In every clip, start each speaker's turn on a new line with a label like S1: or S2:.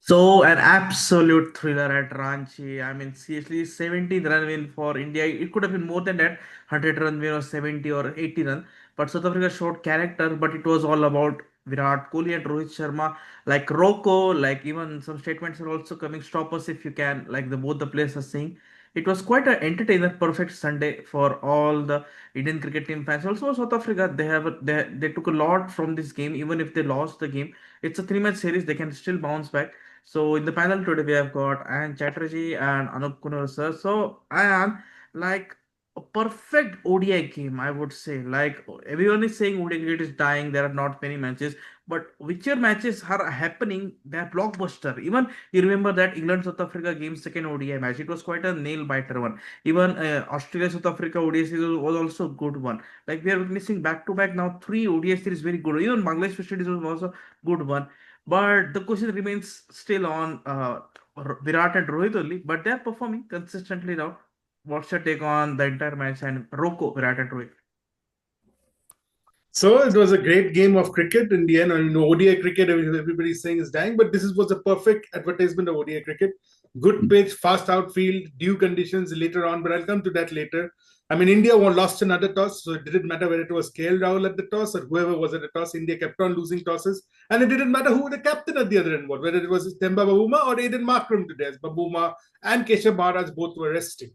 S1: So an absolute thriller at Ranchi. I mean, seriously, 17th run win for India. It could have been more than that, 100 run win or 70 or 80 run. But South Africa showed character, but it was all about Virat Kohli and Rohit Sharma. Like Rocco, like even some statements are also coming. Stop us if you can. Like the both the players are saying. It was quite an entertainer, perfect Sunday for all the Indian cricket team fans. Also, South Africa, they took a lot from this game. Even if they lost the game, it's a three-match series. They can still bounce back. So in the panel today we have got Ayan Chatterjee and Anup Konnur sir. So Ayan, like a perfect ODI game, I would say. Like everyone is saying ODI cricket is dying. There are not many matches, but whichever matches are happening, they are blockbuster. Even you remember that England South Africa game second ODI match. It was quite a nail biter one. Even Australia South Africa ODI series was also a good one. Like we are witnessing back to back now three ODI series very good. Even Bangladesh West Indies was also good one. But the question remains still on Virat and Rohit only, but they are performing consistently now. What's your take on the entire match and Rocco, Virat and Rohit?
S2: So it was a great game of cricket in the end. I mean, ODI cricket, everybody's saying is dying, but was a perfect advertisement of ODI cricket. Good pitch, fast outfield, due conditions later on, but I'll come to that later. I mean, India lost another toss, so it didn't matter whether it was KL Rahul at the toss or whoever was at the toss. India kept on losing tosses, and it didn't matter who the captain at the other end was, whether it was Temba Babuma or Aiden Markram today, as Babuma and Keshav Maharaj both were resting.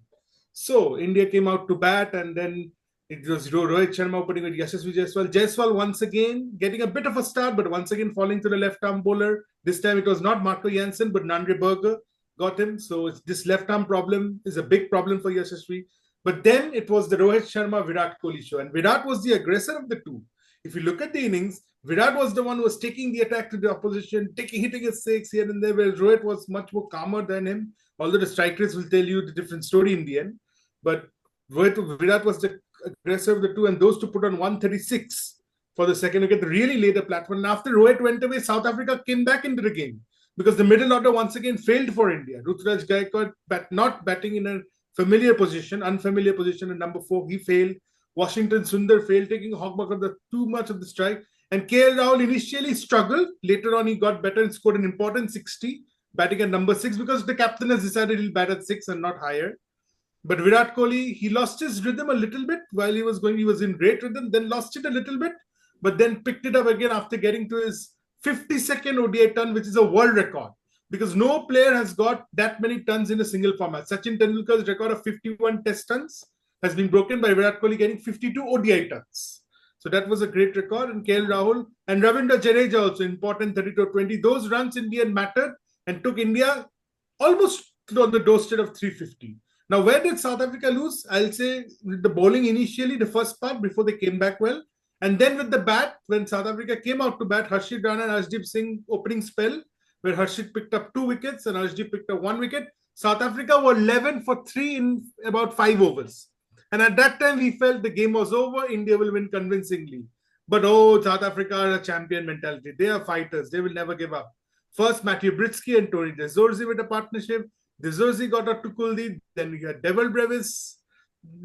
S2: So India came out to bat, and then it was Rohit Sharma opening with Yashasvi Jaiswal. Jaiswal once again getting a bit of a start, but once again falling to the left arm bowler. This time it was not Marco Jansen, but Nandre Berger got him. So this left arm problem is a big problem for Yashasvi. But then it was the Rohit Sharma Virat Kohli show, and Virat was the aggressor of the two. If you look at the innings, Virat was the one who was taking the attack to the opposition, hitting a six here and there, whereas Rohit was much more calmer than him. Although the strike rates will tell you the different story in the end. But Virat was the aggressor of the two, and those two put on 136 for the second wicket, really laid a platform. And after Rohit went away, South Africa came back into the game because the middle order once again failed for India. Ruturaj Gaikwad not batting in a unfamiliar position at number 4. He failed. Washington Sundar failed, taking Hogback of the too much of the strike. And KL Rahul initially struggled. Later on, he got better and scored an important 60, batting at number 6 because the captain has decided he'll bat at 6 and not higher. But Virat Kohli, he lost his rhythm a little bit while he was going. He was in great rhythm, then lost it a little bit, but then picked it up again after getting to his 52nd ODI ton, which is a world record. Because no player has got that many tons in a single format. Sachin Tendulkar's record of 51 test tons has been broken by Virat Kohli getting 52 ODI tons. So that was a great record. And KL Rahul and Ravindra Jadeja also important 32-20. Those runs in the end mattered and took India almost on the doorstep of 350. Now, where did South Africa lose? I'll say with the bowling initially, the first part before they came back well. And then with the bat, when South Africa came out to bat, Harshit Rana and Arshdeep Singh opening spell, where Harshit picked up 2 wickets and Arshdeep picked up 1 wicket. South Africa were 11 for 3 in about 5 overs. And at that time, we felt the game was over. India will win convincingly. But oh, South Africa are a champion mentality. They are fighters. They will never give up. First, Matthew Britsky and Tony De Zorzi with a partnership. De Zorzi got out to Kuldeep. Then we had Devil Brevis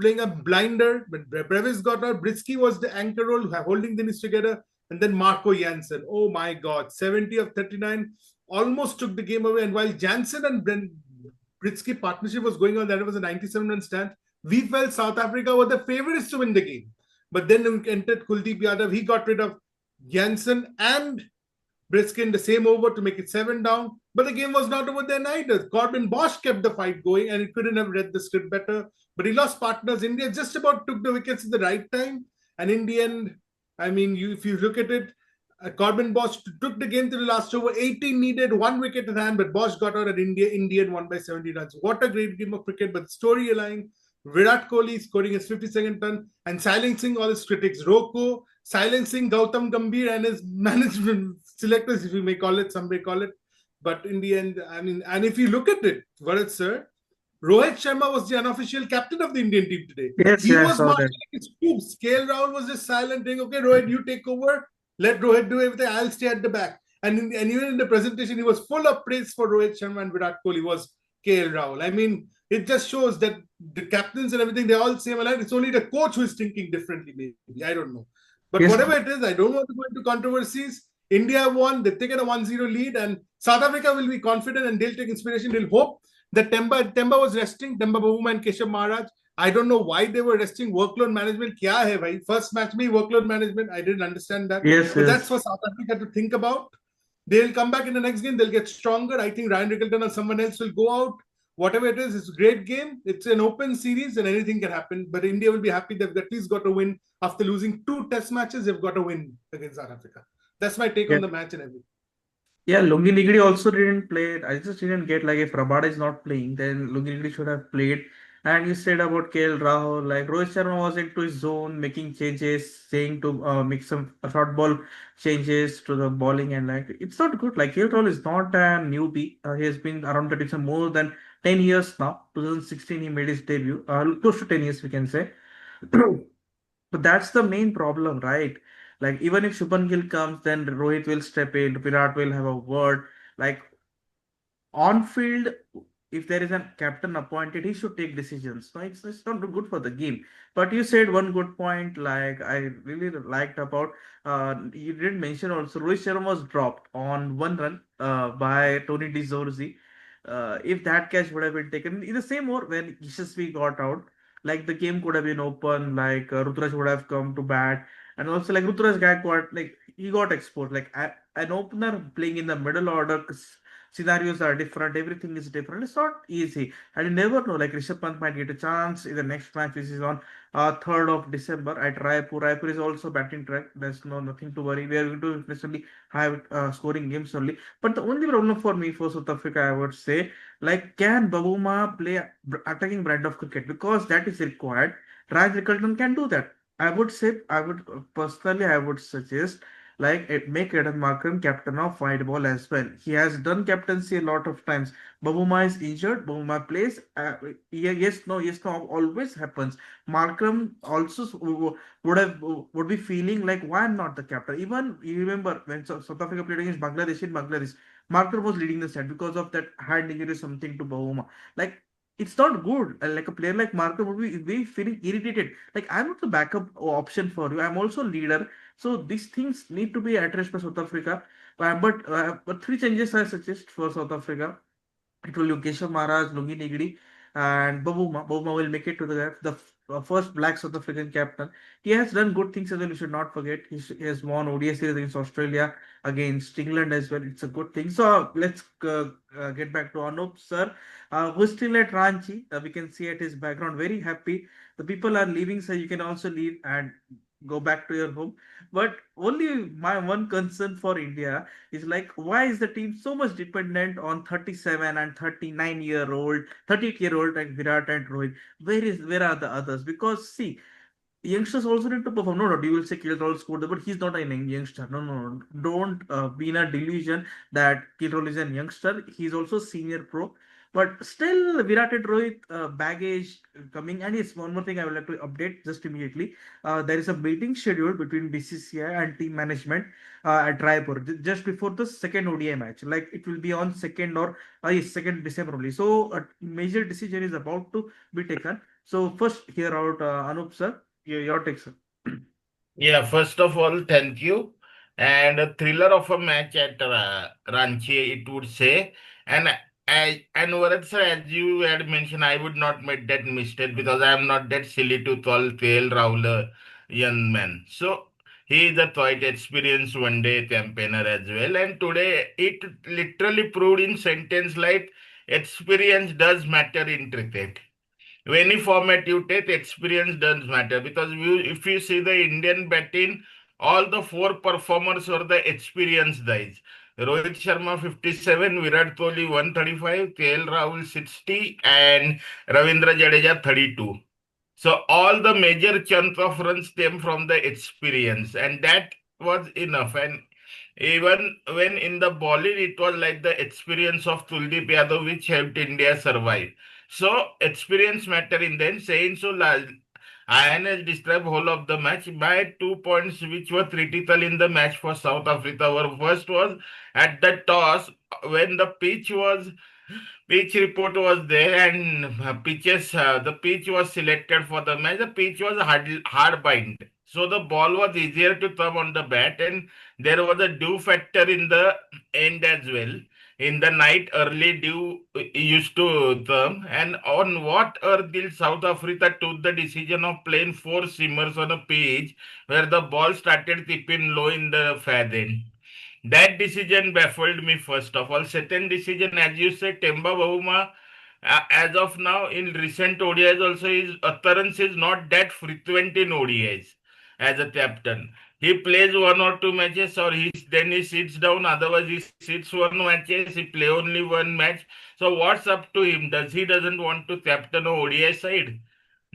S2: playing a blinder. When Brevis got out, Britsky was the anchor role, holding the innings together. And then Marco Jansen. Oh my God. 70 of 39 almost took the game away. And while Jansen and Britsky partnership was going on, that was a 97-run stand. We felt South Africa were the favorites to win the game. But then entered Kuldeep Yadav. He got rid of Jansen and Britsky in the same over to make it 7 down. But the game was not over there either. Corbin Bosch kept the fight going and he couldn't have read the script better. But he lost partners. India just about took the wickets at the right time. And in the end, I mean, if you look at it, Corbin Bosch took the game to the last over. 18 needed, 1 wicket in hand, but Bosch got out at India. Indian won by 70 runs. What a great game of cricket. But storyline, Virat Kohli scoring his 52nd ton and silencing all his critics. Rocco silencing Gautam Gambhir and his management selectors, if you may call it, some may call it. But in the end, I mean, and if you look at it, Varad sir, Rohit Sharma was the unofficial captain of the Indian team today.
S1: Yes,
S2: He
S1: yeah, I
S2: was
S1: saw that.
S2: marching his troops. KL Rahul was just silent, saying, okay, Rohit, you take over. Let Rohit do everything. I'll stay at the back. And even in the presentation, he was full of praise for Rohit Sharma and Virat Kohli was KL Rahul. I mean, it just shows that the captains and everything, they all same alike. It's only the coach who is thinking differently, maybe. I don't know. But
S1: Yes,
S2: whatever it is, I don't want to go into controversies. India won, they've taken a 1-0 lead, and South Africa will be confident and they'll take inspiration. They'll hope that Temba was resting, Temba Bavuma and Keshav Maharaj. I don't know why they were resting. Workload management, kya hai bhai? First match me workload management. I didn't understand that.
S1: Yes,
S2: But that's
S1: yes.
S2: for South Africa to think about. They'll come back in the next game. They'll get stronger. I think Ryan Rickleton or someone else will go out. Whatever it is, it's a great game. It's an open series and anything can happen. But India will be happy that they've at least got a win. After losing 2 test matches, they've got a win against South Africa. That's my take on the match and everything.
S1: Yeah, Lungi Nigri also didn't play. I just didn't get like if Rabada is not playing, then Lungi Nigri should have played. And you said about KL Rahul, like Rohit Sharma was into his zone, making changes, saying to make some short ball changes to the bowling, and like it's not good. Like KL Rahul is not a newbie. He has been around the team for more than 10 years now. 2016 he made his debut. Close to 10 years we can say. But that's the main problem, right? Like even if Shubman Gill comes, then Rohit will step in, Virat will have a word. Like on field, if there is a captain appointed, he should take decisions. No, it's not good for the game. But you said one good point, like I really liked about you didn't mention also Rohit Sharma was dropped on 1 run by Tony DeZorzi. If that catch would have been taken in the same over when Yashasvi got out, like the game could have been open, like Rutraj would have come to bat, and also like Rutraj Gaikwad, like he got exposed. Like an opener playing in the middle order scenarios are different, everything is different. It's not easy. And you never know, like Rishabh Pant might get a chance in the next match, which is on 3rd of December at Raipur. Raipur is also batting track. There's nothing to worry. We are going to necessarily have scoring games only. But the only problem for me for South Africa, I would say, like, can Babuma play attacking brand of cricket? Because that is required. Raj Rickleton can do that. I would suggest like make Eden Markram captain of white ball as well. He has done captaincy a lot of times. Babuma is injured. Babuma plays. Yeah, yes, no, always happens. Markram also would be feeling like why I'm not the captain. Even you remember when South Africa played against Bangladesh in Bangladesh, Markram was leading the side because of that hand injury, something to Babuma. Like it's not good. Like a player like Markram would be feeling irritated. Like I'm not the backup option for you. I'm also leader, so these things need to be addressed by South Africa. But three changes I suggest for South Africa. It will be Keshav Maharaj, Lungi Nigri, and Babuma. Babuma will make it to the first black South African captain. He has done good things as well. You should not forget. He has won ODI series against Australia, against England as well. It's a good thing. So let's get back to Anup, sir, who's still at Ranchi. We can see at his background, very happy. The people are leaving, so you can also leave and go back to your home. But only my one concern for India is like why is the team so much dependent on 37 and 39-year-old 38-year-old like Virat and Rohit? Where are the others? Because see, youngsters also need to perform. No, you will say Kilrol scored, but he's not a youngster. No. Don't be in a delusion that Kilrol is a youngster. He's also senior pro. But still, Virat and Rohit baggage coming. And yes, one more thing I would like to update just immediately. There is a meeting scheduled between BCCI and team management at Raipur just before the second ODI match. Like it will be on second or yes, 2nd December only. So a major decision is about to be taken. So first, hear out Anup sir. Your take, sir.
S3: Yeah, first of all, thank you. And a thriller of a match at Ranchi, it would say. And and Varad sir, as you had mentioned, I would not make that mistake because I am not that silly to call KL Rahul a young man. So he is a quite experienced one-day campaigner as well. And today it literally proved in sentence like experience does matter in cricket. Any format you take, experience doesn't matter because if you see the Indian batting, all the four performers were the experienced guys. Rohit Sharma 57, Virat Kohli 135, KL Rahul 60, and Ravindra Jadeja 32. So all the major chunk of runs came from the experience, and that was enough. And even when in the bowling, it was like the experience of Kuldeep Yadav which helped India survive. So experience matter in then saying so. Ayan has described whole of the match by 2 points which were critical in the match for South Africa. Our first was at the toss when the pitch report was there and the pitch was selected for the match. The pitch was hard bind. so the ball was easier to thumb on the bat, and there was a dew factor in the end as well. In the night, early dew used to thumb. And on what earth did South Africa took the decision of playing four seamers on a pitch where the ball started tipping low in the fad end? That decision baffled me first of all. Second decision, as you said, Temba Bavuma, as of now in recent ODIs also, his occurrence is not that frequent in ODIs as a captain. He plays one or two matches, or then he sits down. Otherwise, he sits one matches. He play only one match. So what's up to him? Does he doesn't want to captain a ODI side?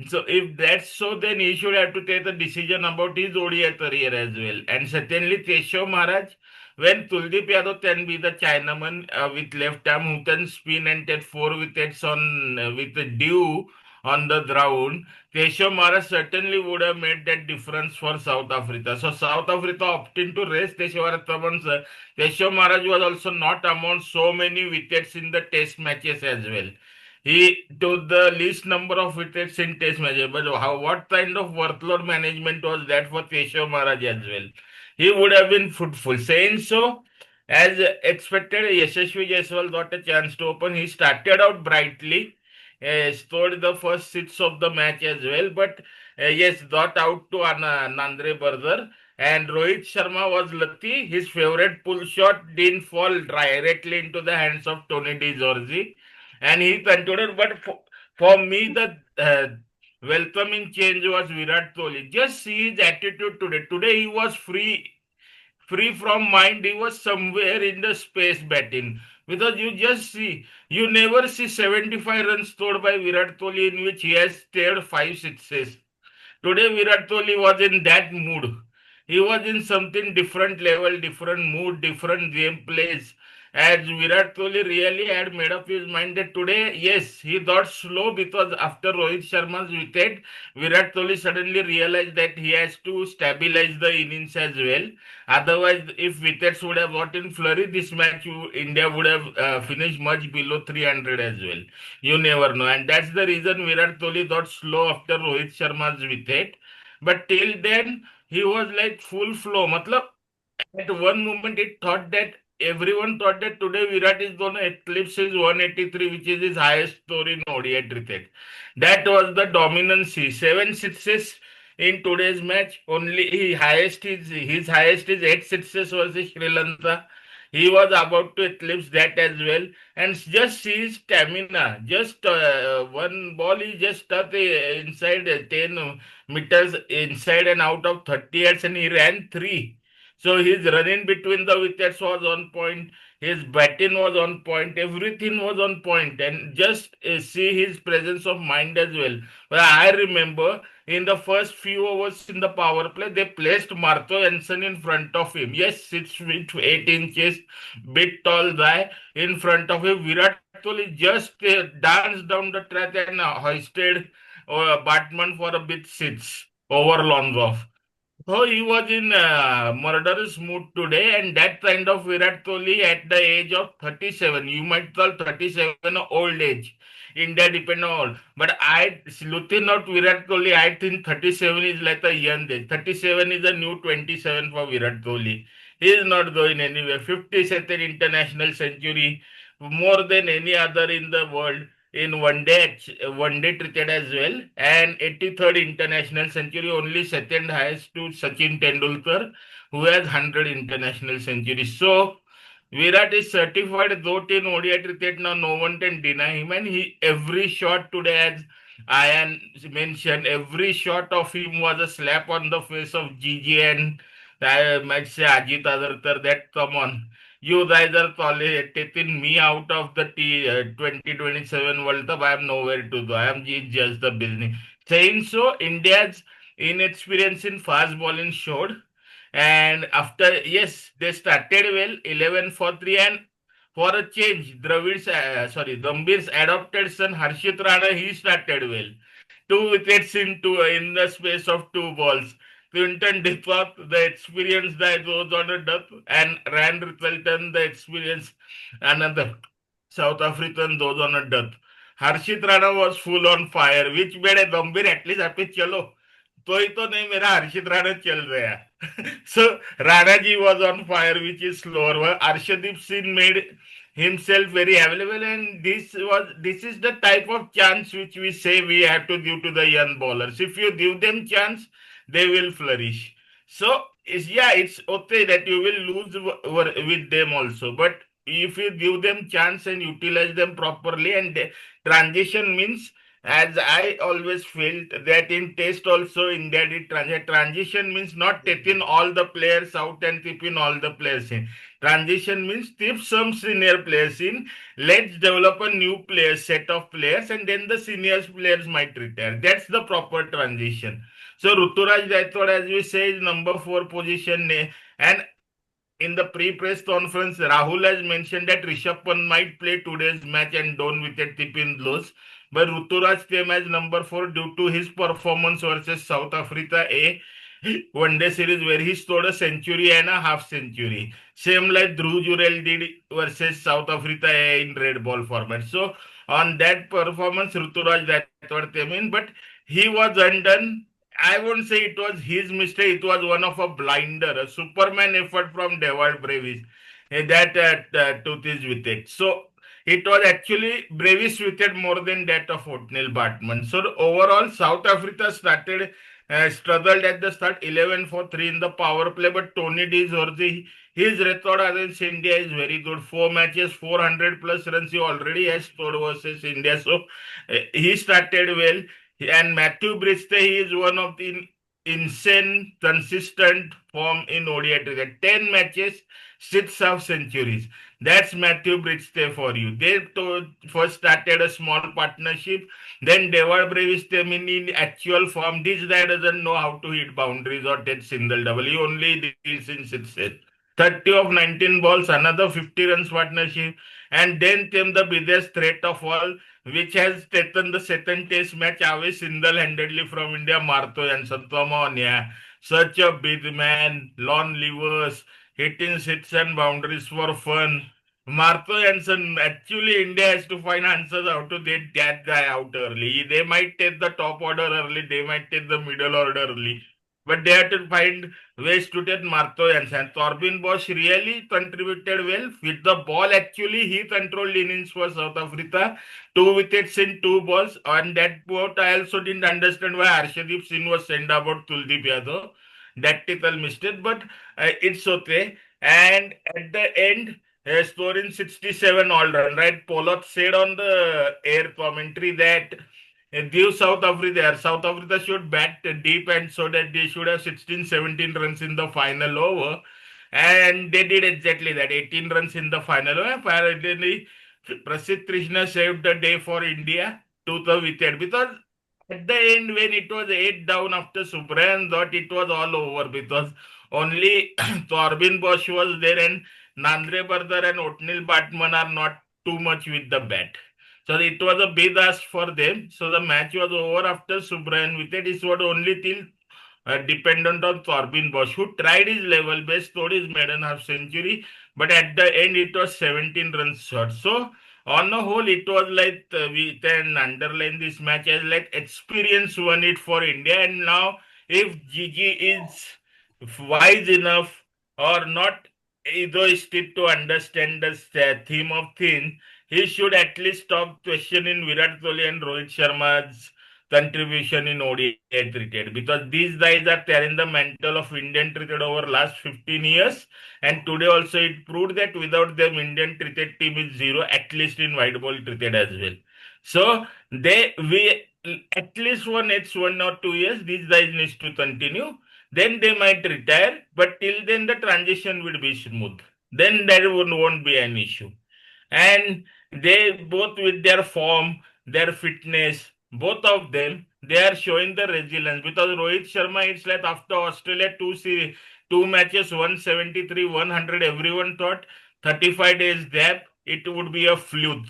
S3: So if that's so, then he should have to take a decision about his ODI career as well. And certainly Keshav Maharaj, when Kuldeep Yadav can be the Chinaman with left arm who can spin and take four wickets on with the dew on the ground, Keshav Maharaj certainly would have made that difference for South Africa. So South Africa opting to rest Keshav Maharaj was also not among so many wickets in the test matches as well. He took the least number of wickets in test matches, but what kind of workload management was that for Keshav Maharaj as well? He would have been fruitful. Saying so, as expected, Yashasvi Jaiswal got a chance to open. He started out brightly, scored the first six of the match as well, but yes, got out to Nandre Bardar. And Rohit Sharma was lucky. His favorite pull shot didn't fall directly into the hands of Tony De Giorgi, and he concluded. But for me, the welcoming change was Virat Kohli. Just see his attitude today. Today he was free from mind. He was somewhere in the space batting. Because you just see, you never see 75 runs scored by Virat Kohli in which he has stared five sixes. Today, Virat Kohli was in that mood. He was in something different level, different mood, different game plays. As Virat Kohli really had made up his mind that today, yes, he thought slow because after Rohit Sharma's wicket, Virat Kohli suddenly realized that he has to stabilize the innings as well. Otherwise, if wickets would have got in flurry, this match India would have finished much below 300 as well. You never know. And that's the reason Virat Kohli got slow after Rohit Sharma's wicket. But till then, he was like full flow. Matlab, at one moment, it thought that everyone thought that today Virat is going to eclipse his 183, which is his highest score in ODI cricket. That was the dominancy. Seven sixes in today's match. Only his highest is eight sixes versus Sri Lanka. He was about to eclipse that as well. And just see his stamina. Just one ball, he just stuck inside 10 meters inside and out of 30 yards, and he ran three. So his running between the wickets was on point. His batting was on point. Everything was on point. And just see his presence of mind as well. Well, I remember in the first few overs in the power play, they placed Martho Ensign in front of him. Yes, 6 feet 8 inches, big tall guy in front of him. Virat Kohli just danced down the track and hoisted Batman for a big six over long off. So he was in murderous mood today, and that kind of Virat Kohli at the age of 37. You might call 37 a old age. India depend on all. But looking at Virat Kohli, I think 37 is like a young age. 37 is a new 27 for Virat Kohli. He is not going anywhere. 52nd international century, more than any other in the world in one day cricket as well, and 83rd international century, only second highest to Sachin Tendulkar, who has 100 international centuries. So Virat is certified GOAT in ODI cricket now. No one can deny him, and he every shot today, as Ayan mentioned, every shot of him was a slap on the face of Gigi and I might say Ajit Adarkar. That come on, you guys are taking me out of the 2027 World Cup. I am nowhere to go. I am just the business. Saying so, India's inexperience in fast bowling showed. And after, yes, they started well, 11 for 3. And for a change, Gambhir's adopted son Harshit Rana, he started well. Two wickets in the space of two balls. Quinton de Kock, the experienced guy, goes on a duck, and Rand Rickleton, the experienced another South African, goes on a duck. Harshit Rana was full on fire, which made a Gambhir at least happy. Chalo, तो ही तो नहीं, मेरा हर्षित राणा चल रहा है. So Rana ji was on fire, which is slower. Arshdeep Singh made himself very available, and this is the type of chance which we say we have to give to the young bowlers. If you give them chance, they will flourish. So yeah, it's okay that you will lose with them also, but if you give them chance and utilize them properly, and transition means, as I always felt that in test also India did transition means not taking all the players out and keeping all the players in. Transition means keep some senior players in, let's develop a new player set of players, and then the senior players might retire. That's the proper transition. So Ruturaj Gaikwad, as we say, is number 4 position, and in the pre-press conference, Rahul has mentioned that Rishabh Pant might play today's match and don't wicket tipping loss. But Ruturaj came as number 4 due to his performance versus South Africa A one day series where he scored a century and a half century. Same like Dhruv Jurel did versus South Africa A in red ball format. So on that performance, Ruturaj Gaikwad came in, but he was undone. I won't say it was his mistake. It was one of a blinder, a Superman effort from Dewald Brevis that took his wicket. So it was actually Brevis wicket more than that of Otnil Batman. So overall, South Africa struggled at the start, 11 for 3 in the power play, but Tony D. Zorzi, his record against India is very good. 4 matches, 400 plus runs he already has scored versus India. So he started well, and Matthew Bristy, he is one of the insane, consistent form in ODI cricket. 10 matches, 6 half centuries. That's Matthew Bristy for you. First started a small partnership. Then Dewar Brevis came in actual form. This guy doesn't know how to hit boundaries or take single double. He only deals in sixes. 30 of 19 balls, another 50 runs partnership. And then came the biggest threat of all, which has taken the second test match away single-handedly from India, Martho Jansen. Come on, yeah. Such a big man, long levers, hitting six and boundaries for fun. Martho Jansen, actually India has to find answers how to get that guy out early. They might take the top order early, they might take the middle order early. But they have to find ways to take Martho Jansen. Corbin Bosch really contributed well. With the ball, actually, he controlled innings for South Africa. 2 wickets in 2 balls. On that point, I also didn't understand why Arshdeep Singh was sent about Kuldeep Yadav. Tactical mistake, but it's okay. And at the end, scoring 67 all run, right? Pollock said on the air commentary that give South Africa, South Africa should bat deep and so that they should have 16, 17 runs in the final over. And they did exactly that, 18 runs in the final over. Apparently, Prasidh Krishna saved the day for India to the wicket, because at the end, when it was 8 down after Subrayan thought it was all over, because only Corbin Bosch was there, and Nandre Bardar and Otnil Batman are not too much with the bat. So it was a big ask for them. So the match was over after Subrayan wicket. It was only till dependent on Corbin Bosch, who tried his level best, scored his maiden half century, but at the end it was 17 runs short. So on the whole, it was like we can underline this match as like experience won it for India. And now, if Gigi is wise enough or not egoistic to understand the theme of things, he should at least stop questioning Virat Kohli and Rohit Sharma's contribution in ODI cricket, because these guys are carrying the mantle of Indian cricket over last 15 years, and today also it proved that without them Indian cricket team is zero, at least in white ball cricket as well. So they we at least for next 1 or 2 years these guys needs to continue. Then they might retire, but till then the transition will be smooth. Then there won't be an issue. And they both, with their form, their fitness, both of them, they are showing the resilience, because Rohit Sharma, it's like after Australia two matches, 173, 100, everyone thought 35 days gap it would be a fluke,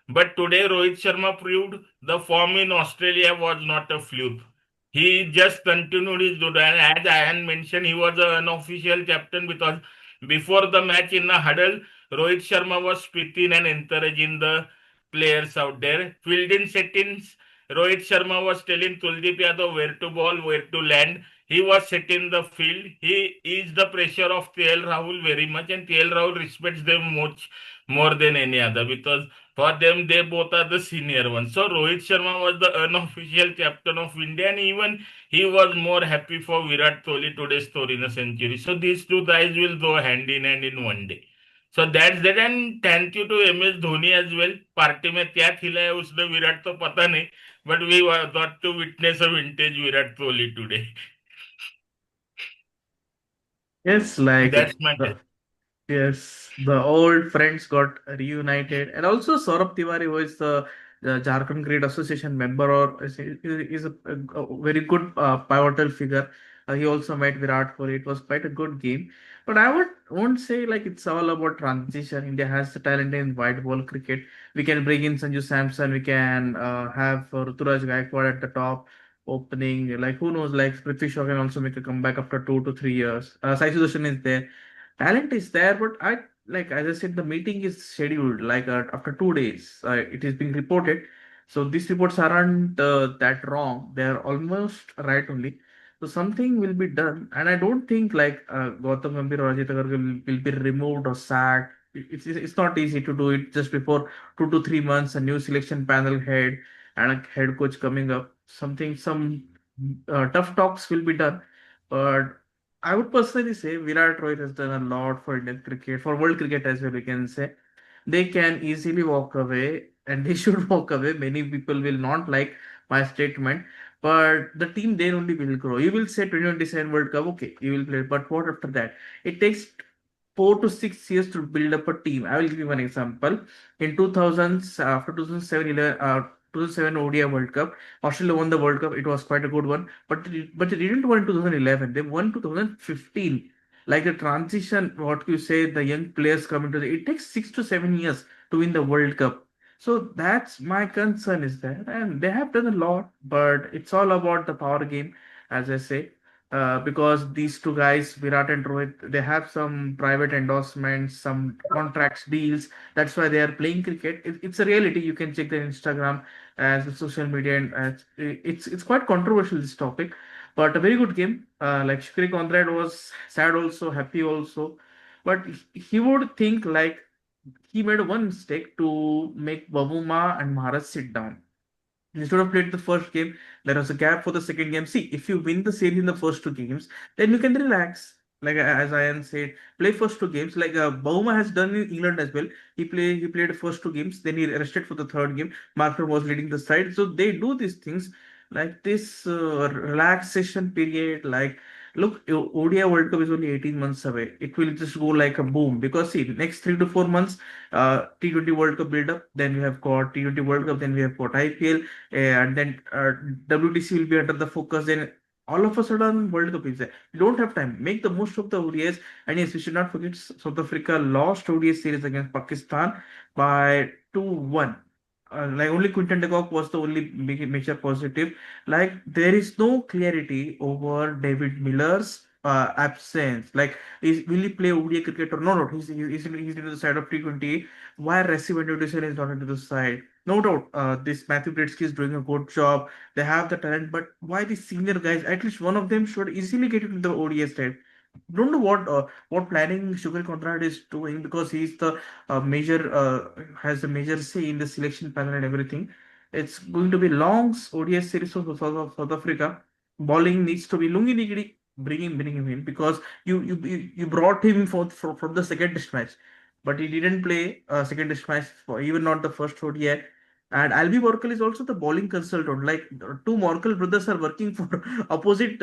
S3: but today Rohit Sharma proved the form in Australia was not a fluke. He just continued his good, and as Ayan mentioned, he was an unofficial captain, because before the match in the huddle, Rohit Sharma was speaking and encouraging the players out there. Fielding settings, Rohit Sharma was telling Kuldeep Yadav where to ball, where to land. He was setting the field. He is the pressure of TL Rahul very much, and TL Rahul respects them much more than any other because for them they both are the senior ones. So Rohit Sharma was the unofficial captain of India, and even he was more happy for Virat Kohli today's story in a century. So these two guys will go hand in hand in one day. So that's that, and thank you to MS Dhoni as well. Party में क्या खिलाया उसने विराट तो पता नहीं, but we got to witness a vintage Virat Kohli today.
S1: Yes, like
S3: That's my
S1: the yes, the old friends got reunited, and also Saurabh Tiwari, who is the Jharkhand Cricket Association member, or is a very good pivotal figure. He also met Virat Kohli. It was quite a good game, but I won't say like it's all about transition. India has the talent in white ball cricket. We can bring in Sanju Samson. We can have Ruturaj Gaikwad at the top opening. Like who knows? Like Prithvi Shaw can also make a comeback after 2 to 3 years. Sai Sudarshan is there, talent is there, but I like as I said, the meeting is scheduled like after 2 days. It is being reported, so these reports aren't that wrong. They are almost right only. So something will be done, and I don't think like Gautam Gambhir or Ajit Agarwal will be removed or sacked. It's not easy to do it just before 2 to 3 months. A new selection panel head and a head coach coming up. Some tough talks will be done, but I would personally say Virat Rohit has done a lot for Indian cricket, for world cricket as well. We can say they can easily walk away, and they should walk away. Many people will not like my statement, but the team then only will grow. You will say 2027 World Cup, okay, you will play, but what after that? It takes 4 to 6 years to build up a team. I will give you one example. In 2000s, after 2007, 2007 ODI World Cup, Australia won the World Cup. It was quite a good one, but they didn't win in 2011. They won 2015. Like the transition, what you say, the young players coming to it takes 6 to 7 years to win the World Cup. So that's my concern is there, and they have done a lot, but it's all about the power game, as I say, because these two guys, Virat and Rohit, they have some private endorsements, some contracts, deals. That's why they are playing cricket. It's a reality. You can check their Instagram as the social media, and it's quite controversial this topic, but a very good game. Like Shukri Conrad was sad also, happy also, but he would think like he made one mistake to make Babuma and Maharaj sit down. Instead of played the first game, there was a gap for the second game. See, if you win the series in the first 2 games, then you can relax. Like as Ayan said, play first 2 games. Like Bauma has done in England as well. He played the first 2 games, then he rested for the third game. Marker was leading the side, so they do these things like this relaxation period. Like look, ODI World Cup is only 18 months away. It will just go like a boom because see, next 3 to 4 months, T20 World Cup build up. Then we have got T20 World Cup. Then we have got IPL, and then WTC will be under the focus. Then all of a sudden, World Cup is there. You don't have time. Make the most of the ODIs. And yes, we should not forget South Africa lost ODI series against Pakistan by 2-1. Like only Quinton de Kock was the only big major positive. Like there is no clarity over David Miller's absence. Like will he play ODI cricket or no? No, he's into the side of T20. Why Recipe Introduction is not into the side? No doubt, this Matthew Britsky is doing a good job. They have the talent, but why the senior guys? At least one of them should easily get into the ODS side. Don't know what planning Sugar Conrad is doing because he's the major has a major say in the selection panel and everything. It's going to be long ODS series of South Africa. Bowling needs to be Lungi Nigiri. Bring him in because you brought him for from the second test match, but he didn't play second test match for even not the first ODI. And Albie Morkel is also the bowling consultant. Like the two Morkel brothers are working for opposite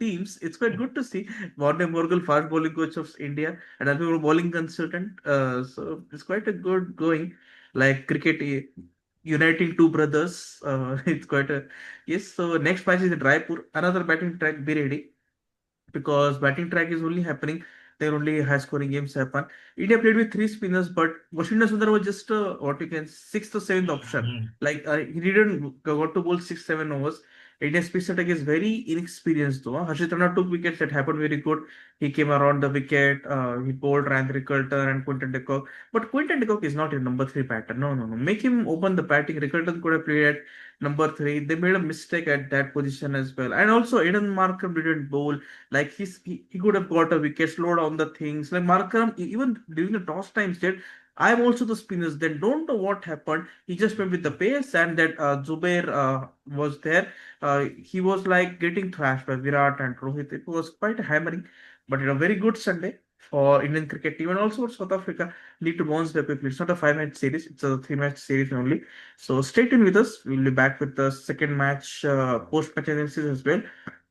S1: teams. It's quite good to see Warner Morkel, fast bowling coach of India, and Albie Morkel, bowling consultant. So it's quite a good going. Like cricket uniting two brothers. It's quite a yes. So next match is in Raipur. Another batting track. Be ready because batting track is only happening. There only high scoring games happen. India played with 3 spinners, but Washington Sundar was just what you can sixth or seventh option. Like he didn't got to bowl 6 7 overs. India's pitch attack is very inexperienced though. Harshit Rana took wickets that happened very good. He came around the wicket. He bowled Ryan Rickelton and Quinton de Kock. But Quinton de Kock is not a number three batter. No, no, no. Make him open the batting. Rickelton could have played at number three. They made a mistake at that position as well. And also, Eden Markham didn't bowl. Like he could have got a wicket, slow down the things. Like Markham, even during the toss time said, I'm also the spinners. Then don't know what happened. He just went with the pace, and that Zubair was there. He was like getting thrashed by Virat and Rohit. It was quite hammering, but a very good Sunday for Indian cricket team and also for South Africa. Need to bounce back quickly. It's not a five-match series; it's a three-match series only. So stay tuned with us. We'll be back with the second match post-match analysis as well.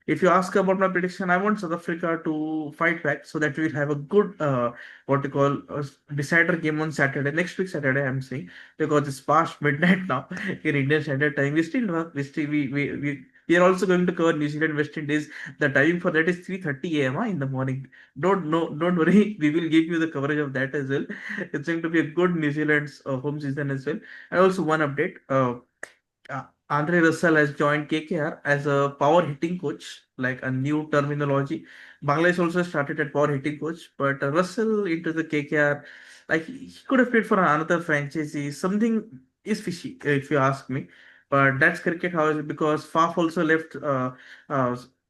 S1: If you ask about my prediction, I want South Africa to fight back so that we'll have a good what you call decider game on Saturday. Next week Saturday, I'm saying because it's past midnight now in Indian Standard Time. We are also going to cover New Zealand West Indies. The time for that is 3:30 a.m. In the morning. Don't worry. We will give you the coverage of that as well. It's going to be a good New Zealand's home season as well. And also one update. Andre Russell has joined KKR as a power hitting coach, like a new terminology. Bangladesh also started at power hitting coach, but Russell into the KKR, like he could have played for another franchisee. Something is fishy, if you ask me. But that's cricket, however, because Faf also left uh,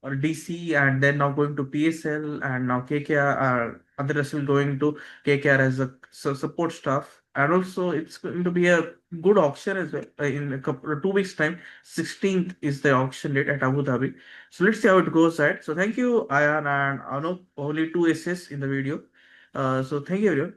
S1: DC and then now going to PSL and now KKR. Andre Russell going to KKR as a support staff, and also it's going to be a good auction as well in a couple 2 weeks time. 16th is the auction date at Abu Dhabi. So let's see how it goes at. So thank you, Ayan and Anup. Only two aces in the video. So thank you everyone.